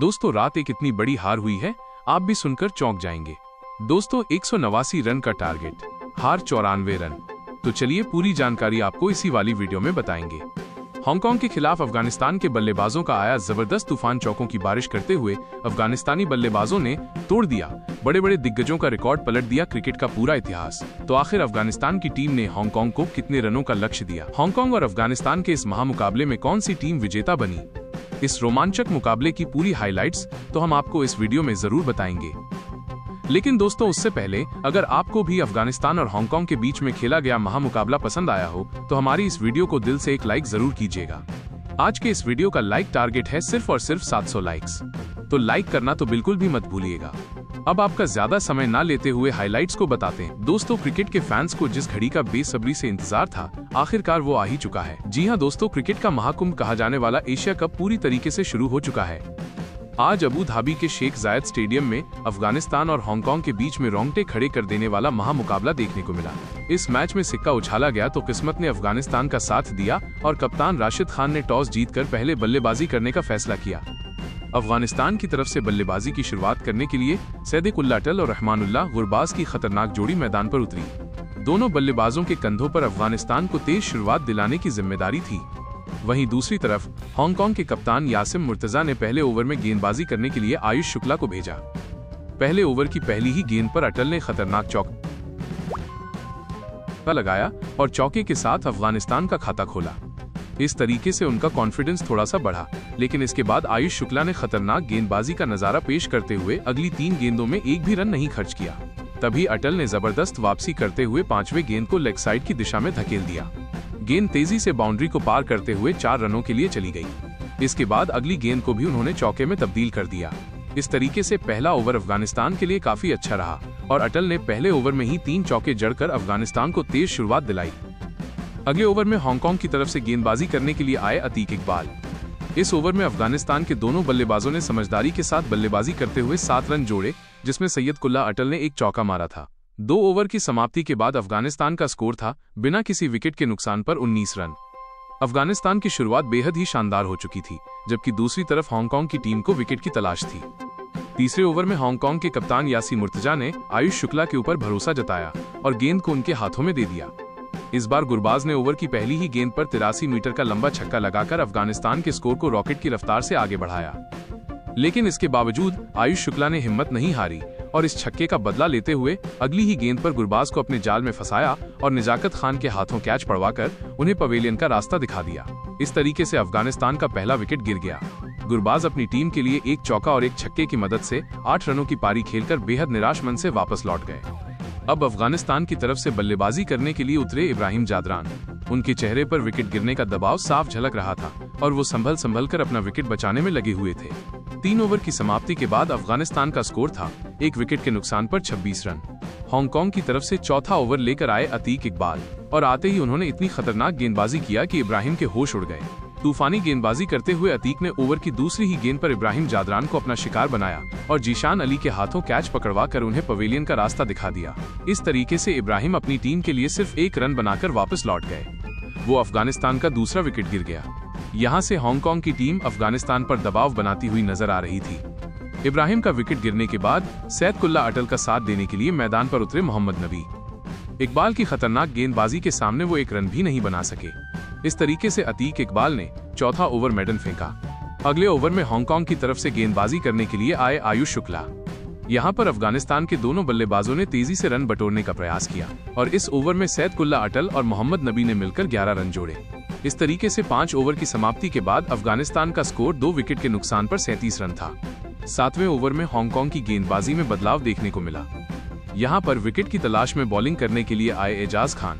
दोस्तों रात एक इतनी बड़ी हार हुई है, आप भी सुनकर चौंक जाएंगे। दोस्तों 189 रन का टारगेट, हार 94 रन। तो चलिए पूरी जानकारी आपको इसी वाली वीडियो में बताएंगे। हांगकांग के खिलाफ अफगानिस्तान के बल्लेबाजों का आया जबरदस्त तूफान, चौकों की बारिश करते हुए अफगानिस्तानी बल्लेबाजों ने तोड़ दिया बड़े बड़े दिग्गजों का रिकॉर्ड, पलट दिया क्रिकेट का पूरा इतिहास। तो आखिर अफगानिस्तान की टीम ने हांगकांग को कितने रनों का लक्ष्य दिया? हांगकांग और अफगानिस्तान के इस महामुकाबले में कौन सी टीम विजेता बनी? इस रोमांचक मुकाबले की पूरी हाइलाइट्स तो हम आपको इस वीडियो में जरूर बताएंगे। लेकिन दोस्तों उससे पहले, अगर आपको भी अफगानिस्तान और हांगकांग के बीच में खेला गया महामुकाबला पसंद आया हो तो हमारी इस वीडियो को दिल से एक लाइक जरूर कीजिएगा। आज के इस वीडियो का लाइक टारगेट है सिर्फ और सिर्फ 700 लाइक्स, तो लाइक करना तो बिल्कुल भी मत भूलिएगा। अब आपका ज्यादा समय ना लेते हुए हाइलाइट्स को बताते हैं। दोस्तों क्रिकेट के फैंस को जिस घड़ी का बेसब्री से इंतजार था, आखिरकार वो आ ही चुका है। जी हां दोस्तों, क्रिकेट का महाकुंभ कहा जाने वाला एशिया कप पूरी तरीके से शुरू हो चुका है। आज अबू धाबी के शेख जायद स्टेडियम में अफगानिस्तान और हांगकांग के बीच में रोंगटे खड़े कर देने वाला महामुकाबला देखने को मिला। इस मैच में सिक्का उछाला गया तो किस्मत ने अफगानिस्तान का साथ दिया और कप्तान राशिद खान ने टॉस जीतकर पहले बल्लेबाजी करने का फैसला किया। अफगानिस्तान की तरफ से बल्लेबाजी की शुरुआत करने के लिए सैदिकुल्ला अटल और रहमानुल्लाह गुरबाज की खतरनाक जोड़ी मैदान पर उतरी। दोनों बल्लेबाजों के कंधों पर अफगानिस्तान को तेज शुरुआत दिलाने की जिम्मेदारी थी। वहीं दूसरी तरफ हांगकांग के कप्तान यासिम मुर्तजा ने पहले ओवर में गेंदबाजी करने के लिए आयुष शुक्ला को भेजा। पहले ओवर की पहली ही गेंद पर अटल ने खतरनाक चौका लगाया और चौके के साथ अफगानिस्तान का खाता खोला। इस तरीके से उनका कॉन्फिडेंस थोड़ा सा बढ़ा, लेकिन इसके बाद आयुष शुक्ला ने खतरनाक गेंदबाजी का नजारा पेश करते हुए अगली 3 गेंदों में एक भी रन नहीं खर्च किया। तभी अटल ने जबरदस्त वापसी करते हुए 5वें गेंद को लेग साइड की दिशा में धकेल दिया। गेंद तेजी से बाउंड्री को पार करते हुए 4 रनों के लिए चली गई। इसके बाद अगली गेंद को भी उन्होंने चौके में तब्दील कर दिया। इस तरीके से पहला ओवर अफगानिस्तान के लिए काफी अच्छा रहा और अटल ने पहले ओवर में ही 3 चौके जड़कर अफगानिस्तान को तेज शुरुआत दिलाई। अगले ओवर में हांगकांग की तरफ से गेंदबाजी करने के लिए आए अतीक इकबाल। इस ओवर में अफगानिस्तान के दोनों बल्लेबाजों ने समझदारी के साथ बल्लेबाजी करते हुए 7 रन जोड़े, जिसमें सैयदकुल्ला अटल ने एक चौका मारा था। 2 ओवर की समाप्ति के बाद अफगानिस्तान का स्कोर था बिना किसी विकेट के नुकसान पर 19 रन। अफगानिस्तान की शुरुआत बेहद ही शानदार हो चुकी थी, जबकि दूसरी तरफ हांगकांग की टीम को विकेट की तलाश थी। तीसरे ओवर में हांगकांग के कप्तान यासिम मुर्तजा ने आयुष शुक्ला के ऊपर भरोसा जताया और गेंद को उनके हाथों में दे दिया। इस बार गुरबाज ने ओवर की पहली ही गेंद पर 83 मीटर का लंबा छक्का लगाकर अफगानिस्तान के स्कोर को रॉकेट की रफ्तार से आगे बढ़ाया। लेकिन इसके बावजूद आयुष शुक्ला ने हिम्मत नहीं हारी और इस छक्के का बदला लेते हुए अगली ही गेंद पर गुरबाज को अपने जाल में फंसाया और निजाकत खान के हाथों कैच पड़वाकर उन्हें पवेलियन का रास्ता दिखा दिया। इस तरीके से अफगानिस्तान का पहला विकेट गिर गया। गुरबाज अपनी टीम के लिए एक चौका और एक छक्के की मदद से 8 रनों की पारी खेलकर बेहद निराश मन से वापस लौट गए। अब अफगानिस्तान की तरफ से बल्लेबाजी करने के लिए उतरे इब्राहिम जादरान। उनके चेहरे पर विकेट गिरने का दबाव साफ झलक रहा था और वो संभल कर अपना विकेट बचाने में लगे हुए थे। 3 ओवर की समाप्ति के बाद अफगानिस्तान का स्कोर था 1 विकेट के नुकसान पर 26 रन। हांगकांग की तरफ से चौथा ओवर लेकर आए अतीक इकबाल और आते ही उन्होंने इतनी खतरनाक गेंदबाजी किया कि इब्राहिम के होश उड़ गए। तूफानी गेंदबाजी करते हुए अतीक ने ओवर की दूसरी ही गेंद पर इब्राहिम जादरान को अपना शिकार बनाया और जीशान अली के हाथों कैच पकड़वा कर उन्हें पवेलियन का रास्ता दिखा दिया। इस तरीके से इब्राहिम अपनी टीम के लिए सिर्फ 1 रन बनाकर वापस लौट गए। वो अफगानिस्तान का दूसरा विकेट गिर गया। यहाँ से हांगकांग की टीम अफगानिस्तान पर दबाव बनाती हुई नजर आ रही थी। इब्राहिम का विकेट गिरने के बाद सैयदकुल्ला अटल का साथ देने के लिए मैदान पर उतरे मोहम्मद नबी। इकबाल की खतरनाक गेंदबाजी के सामने वो 1 रन भी नहीं बना सके। इस तरीके से अतीक इकबाल ने चौथा ओवर मेडन फेंका। अगले ओवर में हांगकांग की तरफ से गेंदबाजी करने के लिए आए आयुष शुक्ला। यहाँ पर अफगानिस्तान के दोनों बल्लेबाजों ने तेजी से रन बटोरने का प्रयास किया और इस ओवर में सैयदकुल्ला अटल और मोहम्मद नबी ने मिलकर 11 रन जोड़े। इस तरीके से 5 ओवर की समाप्ति के बाद अफगानिस्तान का स्कोर 2 विकेट के नुकसान पर 37 रन था। 7वें ओवर में हांगकांग की गेंदबाजी में बदलाव देखने को मिला। यहाँ पर विकेट की तलाश में बॉलिंग करने के लिए आए एजाज खान,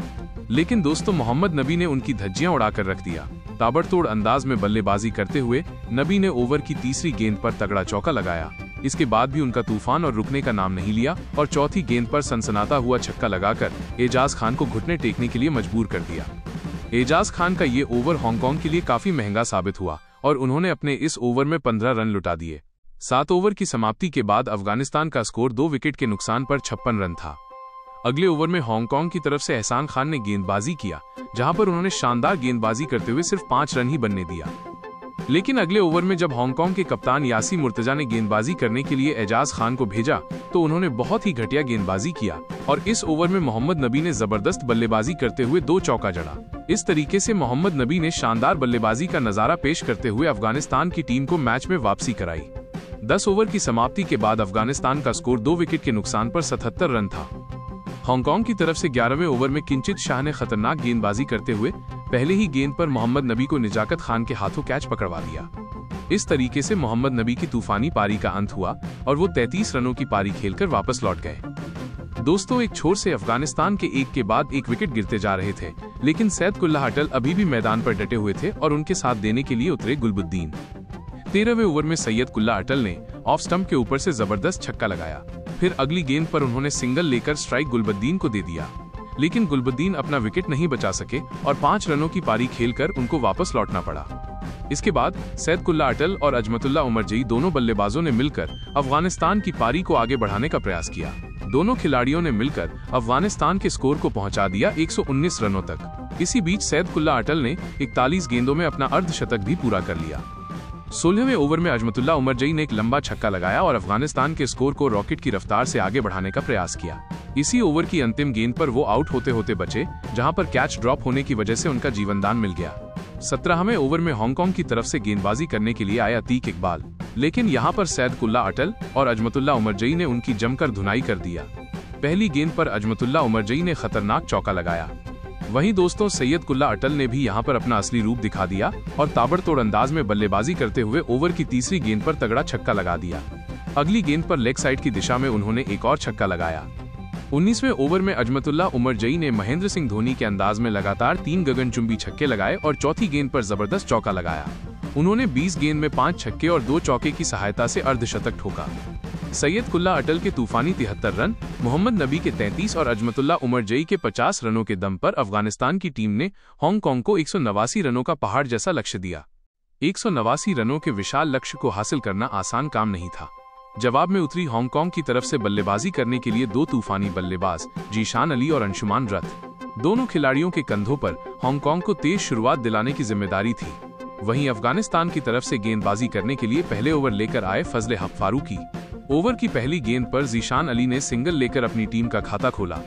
लेकिन दोस्तों मोहम्मद नबी ने उनकी धज्जियां उड़ाकर रख दिया। ताबड़तोड़ अंदाज में बल्लेबाजी करते हुए नबी ने ओवर की तीसरी गेंद पर तगड़ा चौका लगाया। इसके बाद भी उनका तूफान और रुकने का नाम नहीं लिया और चौथी गेंद पर सनसनाता हुआ छक्का लगाकर एजाज खान को घुटने टेकने के लिए मजबूर कर दिया। एजाज खान का ये ओवर हांगकांग के लिए काफी महंगा साबित हुआ और उन्होंने अपने इस ओवर में 15 रन लुटा दिए। 7 ओवर की समाप्ति के बाद अफगानिस्तान का स्कोर 2 विकेट के नुकसान पर 56 रन था। अगले ओवर में हांगकांग की तरफ से एहसान खान ने गेंदबाजी किया, जहां पर उन्होंने शानदार गेंदबाजी करते हुए सिर्फ 5 रन ही बनने दिया। लेकिन अगले ओवर में जब हांगकांग के कप्तान यासी मुर्तजा ने गेंदबाजी करने के लिए एजाज खान को भेजा तो उन्होंने बहुत ही घटिया गेंदबाजी किया और इस ओवर में मोहम्मद नबी ने जबरदस्त बल्लेबाजी करते हुए 2 चौका जड़ा। इस तरीके से मोहम्मद नबी ने शानदार बल्लेबाजी का नजारा पेश करते हुए अफगानिस्तान की टीम को मैच में वापसी कराई। 10 ओवर की समाप्ति के बाद अफगानिस्तान का स्कोर 2 विकेट के नुकसान पर 77 रन था। हांगकांग की तरफ से 11वें ओवर में किंचित शाह ने खतरनाक गेंदबाजी करते हुए पहले ही गेंद पर मोहम्मद नबी को निजाकत खान के हाथों कैच पकड़वा दिया। इस तरीके से मोहम्मद नबी की तूफानी पारी का अंत हुआ और वो 33 रनों की पारी खेलकर वापस लौट गए। दोस्तों, एक छोर से अफगानिस्तान के एक के बाद एक विकेट गिरते जा रहे थे, लेकिन सैयदकुल्ला अटल अभी भी मैदान पर डटे हुए थे और उनके साथ देने के लिए उतरे गुलबुद्दीन। 13वें ओवर में सैयदकुल्ला अटल ने ऑफ स्टंप के ऊपर से जबरदस्त छक्का लगाया। फिर अगली गेंद पर उन्होंने सिंगल लेकर स्ट्राइक गुलबुद्दीन को दे दिया, लेकिन गुलबुद्दीन अपना विकेट नहीं बचा सके और 5 रनों की पारी खेलकर उनको वापस लौटना पड़ा। इसके बाद सैयदकुल्ला अटल और अजमतुल्ला उमरजई दोनों बल्लेबाजों ने मिलकर अफगानिस्तान की पारी को आगे बढ़ाने का प्रयास किया। दोनों खिलाड़ियों ने मिलकर अफगानिस्तान के स्कोर को पहुंचा दिया 119 रनों तक। इसी बीच सैयदकुल्ला अटल ने 41 गेंदों में अपना अर्धशतक भी पूरा कर लिया। 16वें ओवर में अजमतुल्ला उमरजई ने एक लंबा छक्का लगाया और अफगानिस्तान के स्कोर को रॉकेट की रफ्तार से आगे बढ़ाने का प्रयास किया। इसी ओवर की अंतिम गेंद पर वो आउट होते होते बचे, जहां पर कैच ड्रॉप होने की वजह से उनका जीवनदान मिल गया। 17वें ओवर में हांगकांग की तरफ से गेंदबाजी करने के लिए आया अतीक इकबाल, लेकिन यहां पर सैयदकुल्ला अटल और अजमतुल्ला उमरजई ने उनकी जमकर धुनाई कर दिया। पहली गेंद पर अजमतुल्ला उमरजई ने खतरनाक चौका लगाया। वहीं दोस्तों, सैयदकुल्ला अटल ने भी यहां पर अपना असली रूप दिखा दिया और ताबड़तोड़ अंदाज में बल्लेबाजी करते हुए ओवर की तीसरी गेंद पर तगड़ा छक्का लगा दिया। अगली गेंद पर लेग साइड की दिशा में उन्होंने एक और छक्का लगाया। 19वें ओवर में अजमतुल्ला उमरजई ने महेंद्र सिंह धोनी के अंदाज में लगातार 3 गगनचुंबी छक्के लगाए और चौथी गेंद पर जबरदस्त चौका लगाया। उन्होंने 20 गेंद में 5 छक्के और 2 चौके की सहायता से अर्धशतक ठोका। सैयदकुल्ला अटल के तूफानी 73 रन, मोहम्मद नबी के 33 और अजमतुल्ला उमरजई के 50 रनों के दम पर अफगानिस्तान की टीम ने हांगकांग को 189 रनों का पहाड़ जैसा लक्ष्य दिया। 189 रनों के विशाल लक्ष्य को हासिल करना आसान काम नहीं था। जवाब में उतरी हांगकांग की तरफ से बल्लेबाजी करने के लिए 2 तूफानी बल्लेबाज जीशान अली और अंशुमान रथ। दोनों खिलाड़ियों के कंधों पर हांगकांग को तेज शुरुआत दिलाने की जिम्मेदारी थी। वहीं अफगानिस्तान की तरफ से गेंदबाजी करने के लिए पहले ओवर लेकर आए फजले हक फारूकी। ओवर की पहली गेंद पर जीशान अली ने सिंगल लेकर अपनी टीम का खाता खोला।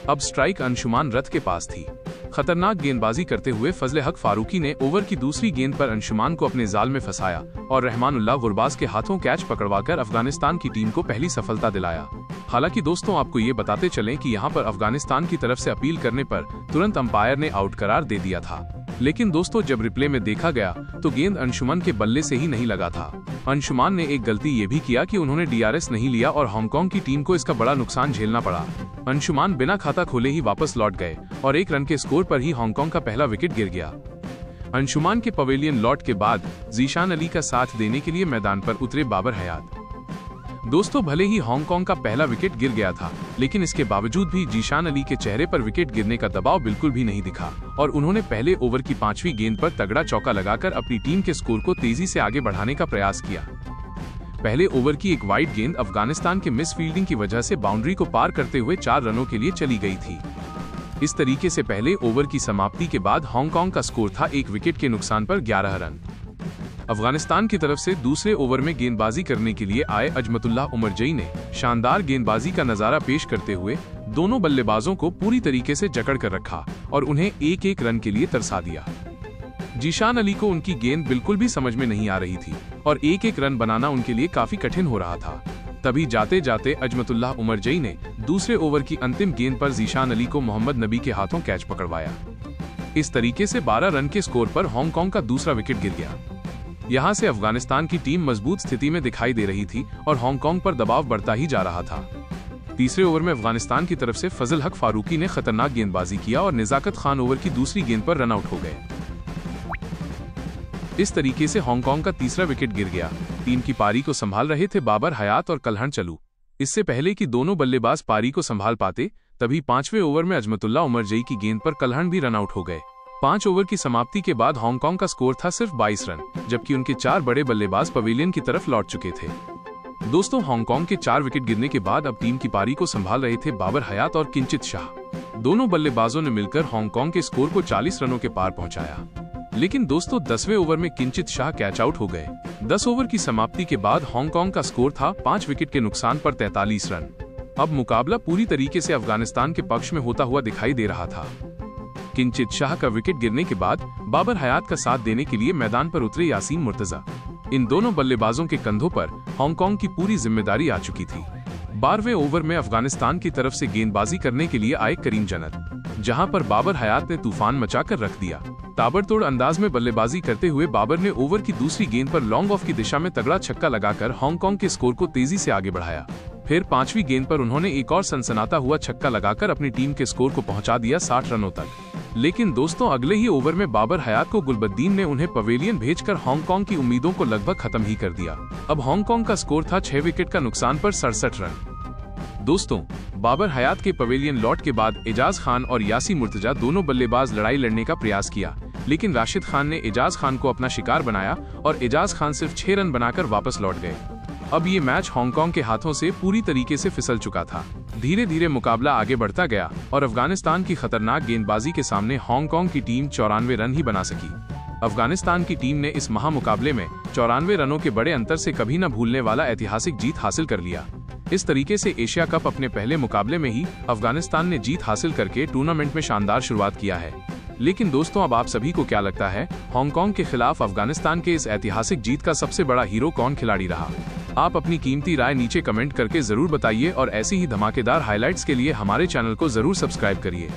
अब स्ट्राइक अंशुमान रथ के पास थी। खतरनाक गेंदबाजी करते हुए फजले हक फारूकी ने ओवर की दूसरी गेंद पर अंशुमान को अपने जाल में फंसाया और रहमानुल्लाह गुरबाज के हाथों कैच पकड़वाकर अफगानिस्तान की टीम को पहली सफलता दिलाया। हालांकि दोस्तों, आपको ये बताते चलें कि यहां पर अफगानिस्तान की तरफ से अपील करने पर तुरंत अंपायर ने आउट करार दे दिया था। लेकिन दोस्तों, जब रिप्ले में देखा गया तो गेंद अंशुमान के बल्ले से ही नहीं लगा था। अंशुमान ने एक गलती ये भी किया कि उन्होंने DRS नहीं लिया और हांगकांग की टीम को इसका बड़ा नुकसान झेलना पड़ा। अंशुमान बिना खाता खोले ही वापस लौट गए और 1 रन के स्कोर पर ही हांगकांग का पहला विकेट गिर गया। अंशुमान के पवेलियन लौट के बाद जीशान अली का साथ देने के लिए मैदान पर उतरे बाबर हयात। दोस्तों, भले ही हांगकांग का पहला विकेट गिर गया था, लेकिन इसके बावजूद भी जीशान अली के चेहरे पर विकेट गिरने का दबाव बिल्कुल भी नहीं दिखा और उन्होंने पहले ओवर की 5वीं गेंद पर तगड़ा चौका लगाकर अपनी टीम के स्कोर को तेजी से आगे बढ़ाने का प्रयास किया। पहले ओवर की एक वाइड गेंद अफगानिस्तान के मिस फील्डिंग की वजह से बाउंड्री को पार करते हुए 4 रनों के लिए चली गई थी। इस तरीके से पहले ओवर की समाप्ति के बाद हांगकांग का स्कोर था 1 विकेट के नुकसान पर 11 रन। अफगानिस्तान की तरफ से दूसरे ओवर में गेंदबाजी करने के लिए आए अजमतुल्ला उमरजई ने शानदार गेंदबाजी का नजारा पेश करते हुए दोनों बल्लेबाजों को पूरी तरीके से जकड़ कर रखा और उन्हें 1-1 रन के लिए तरसा दिया। जीशान अली को उनकी गेंद बिल्कुल भी समझ में नहीं आ रही थी और 1-1 रन बनाना उनके लिए काफी कठिन हो रहा था। तभी जाते जाते अजमतुल्ला उमरजई ने दूसरे ओवर की अंतिम गेंद पर जीशान अली को मोहम्मद नबी के हाथों कैच पकड़वाया। इस तरीके से 12 रन के स्कोर पर हांगकांग का दूसरा विकेट गिर गया। यहां से अफगानिस्तान की टीम मजबूत स्थिति में दिखाई दे रही थी और हांगकांग पर दबाव बढ़ता ही जा रहा था। तीसरे ओवर में अफगानिस्तान की तरफ से फजल हक फारूकी ने खतरनाक गेंदबाजी किया और निजाकत खान ओवर की दूसरी गेंद पर रन आउट हो गए। इस तरीके से हांगकांग का तीसरा विकेट गिर गया। टीम की पारी को संभाल रहे थे बाबर हयात और कल्हण चलू। इससे पहले कि दोनों बल्लेबाज पारी को संभाल पाते, तभी 5वें ओवर में अजमतुल्ला उमरजई की गेंद पर कल्हण भी रन आउट हो गए। 5 ओवर की समाप्ति के बाद हांगकांग का स्कोर था सिर्फ 22 रन, जबकि उनके 4 बड़े बल्लेबाज पवेलियन की तरफ लौट चुके थे। दोस्तों, हांगकांग के 4 विकेट गिरने के बाद अब टीम की पारी को संभाल रहे थे बाबर हयात और किंचित शाह। दोनों बल्लेबाजों ने मिलकर हांगकांग के स्कोर को 40 रनों के पार पहुंचाया। लेकिन दोस्तों 10वें ओवर में किंचित शाह कैच आउट हो गए। 10 ओवर की समाप्ति के बाद हांगकांग का स्कोर था 5 विकेट के नुकसान पर 43 रन। अब मुकाबला पूरी तरीके से अफगानिस्तान के पक्ष में होता हुआ दिखाई दे रहा था। किंचित शाह का विकेट गिरने के बाद बाबर हयात का साथ देने के लिए मैदान पर उतरे यासीन मुर्तजा। इन दोनों बल्लेबाजों के कंधों पर हांगकांग की पूरी जिम्मेदारी आ चुकी थी। 12वें ओवर में अफगानिस्तान की तरफ से गेंदबाजी करने के लिए आए करीम जन्नत, जहां पर बाबर हयात ने तूफान मचाकर रख दिया। ताबड़तोड़ अंदाज में बल्लेबाजी करते हुए बाबर ने ओवर की दूसरी गेंद पर लॉन्ग ऑफ की दिशा में तगड़ा छक्का लगाकर हांगकांग के स्कोर को तेजी से आगे बढ़ाया। फिर 5वीं गेंद पर उन्होंने एक और सनसनाता हुआ छक्का लगाकर अपनी टीम के स्कोर को पहुंचा दिया 60 रनों तक। लेकिन दोस्तों अगले ही ओवर में बाबर हयात को गुलबद्दीन ने उन्हें पवेलियन भेजकर हांगकांग की उम्मीदों को लगभग खत्म ही कर दिया। अब हांगकांग का स्कोर था 6 विकेट का नुकसान पर 67 रन। दोस्तों बाबर हयात के पवेलियन लौट के बाद एजाज खान और यासीन मुर्तजा दोनों बल्लेबाज लड़ाई लड़ने का प्रयास किया, लेकिन राशिद खान ने एजाज खान को अपना शिकार बनाया और एजाज खान सिर्फ 6 रन बनाकर वापस लौट गए। अब ये मैच हांगकांग के हाथों से पूरी तरीके से फिसल चुका था। धीरे धीरे मुकाबला आगे बढ़ता गया और अफगानिस्तान की खतरनाक गेंदबाजी के सामने हांगकांग की टीम 94 रन ही बना सकी। अफगानिस्तान की टीम ने इस महामुकाबले में 94 रनों के बड़े अंतर से कभी न भूलने वाला ऐतिहासिक जीत हासिल कर लिया। इस तरीके से एशिया कप अपने पहले मुकाबले में ही अफगानिस्तान ने जीत हासिल करके टूर्नामेंट में शानदार शुरुआत किया है। लेकिन दोस्तों अब आप सभी को क्या लगता है, हांगकांग के खिलाफ अफगानिस्तान के इस ऐतिहासिक जीत का सबसे बड़ा हीरो कौन खिलाड़ी रहा? आप अपनी कीमती राय नीचे कमेंट करके जरूर बताइए और ऐसी ही धमाकेदार हाइलाइट्स के लिए हमारे चैनल को जरूर सब्सक्राइब करिए।